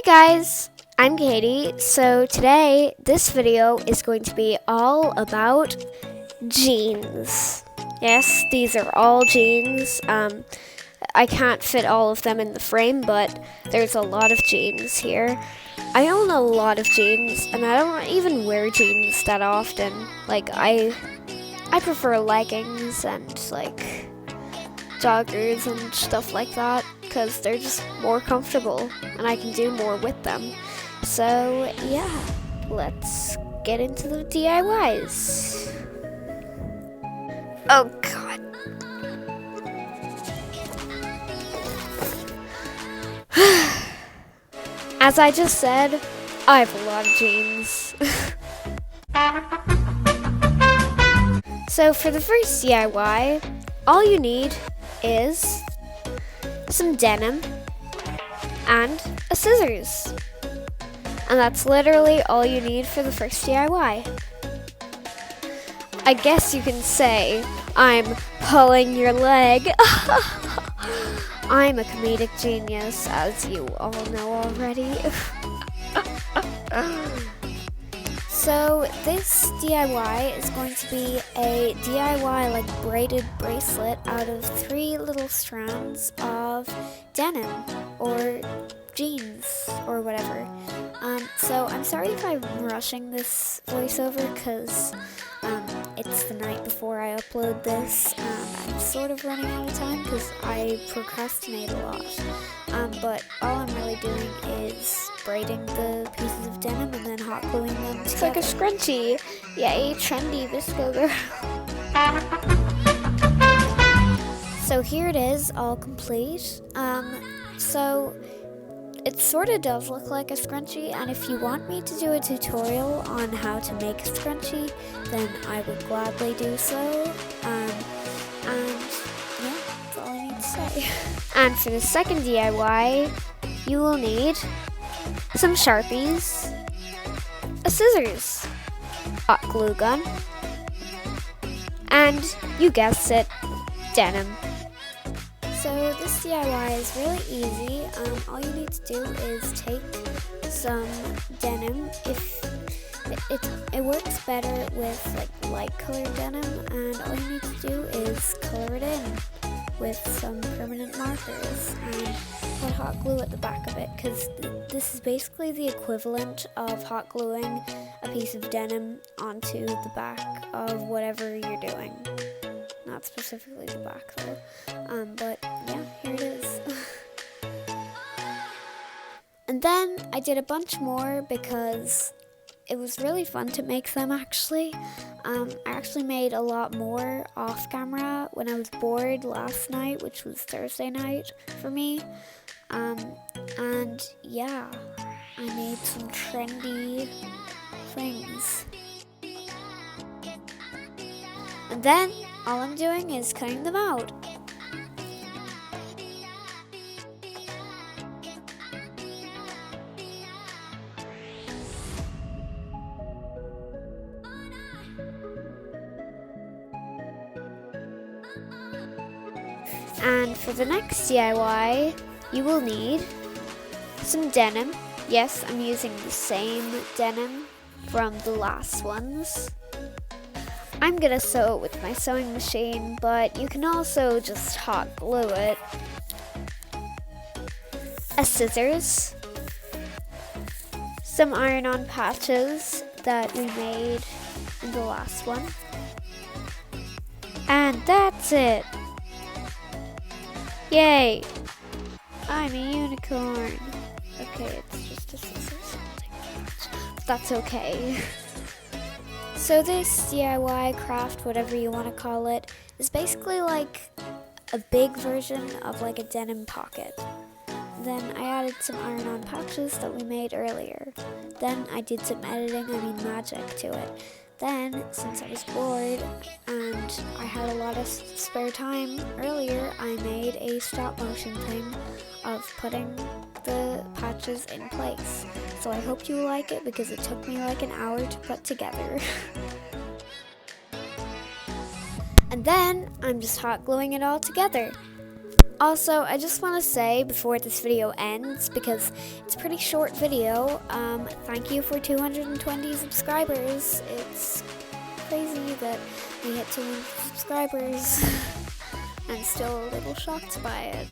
Hey guys, I'm Katie. So today, this video is going to be all about jeans. Yes, these are all jeans. I can't fit all of them in the frame, but there's a lot of jeans here. I own a lot of jeans, and I don't even wear jeans that often. Like, I prefer leggings and, like, joggers and stuff like that, because they're just more comfortable, and I can do more with them. So, yeah, let's get into the DIYs. Oh, God. As I just said, I have a lot of jeans. So for the first DIY, all you need is some denim and a scissors. And that's literally all you need for the first DIY. I guess you can say I'm pulling your leg. I'm a comedic genius, as you all know already. So this DIY is going to be a DIY like braided bracelet out of 3 little strands of denim or jeans or whatever. So I'm sorry if I'm rushing this voiceover because it's the night before I upload this. I'm sort of running out of time because I procrastinate a lot. But all I'm really doing is braiding the pieces of denim and then hot gluing them together. It's like a scrunchie. Yay, trendy visco girl. So here it is, all complete. So it sort of does look like a scrunchie, and if you want me to do a tutorial on how to make a scrunchie, then I would gladly do so. And yeah, that's all I need to say. And for the second DIY, you will need some Sharpies, a scissors, hot glue gun, and you guessed it, denim. So this DIY is really easy. All you need to do is take some denim. If it works better with like light colored denim, and all you need to do is color it in with some permanent markers and put hot glue at the back of it, because this is basically the equivalent of hot gluing a piece of denim onto the back of whatever you're doing. Not specifically the back though, but yeah, here it is. And then I did a bunch more because it was really fun to make them actually. I actually made a lot more off camera when I was bored last night, which was Thursday night for me. And yeah, I made some trendy things. And then all I'm doing is cutting them out. And for the next DIY, you will need some denim. Yes, I'm using the same denim from the last ones. I'm gonna sew it with my sewing machine, but you can also just hot glue it. A scissors, some iron-on patches that we made in the last one, and that's it. Yay! I'm a unicorn. Okay, it's just a scissors. That's okay. So this DIY craft, whatever you want to call it, is basically like a big version of like a denim pocket. Then I added some iron-on patches that we made earlier. Then I did some editing, magic to it. Then, since I was bored and I had a lot of spare time earlier, I made a stop motion thing of putting the patches in place. So I hope you like it because it took me like an hour to put together. And then I'm just hot gluing it all together. Also, I just want to say before this video ends, because it's a pretty short video, thank you for 220 subscribers. It's crazy that we hit 200 subscribers. I'm still a little shocked by it.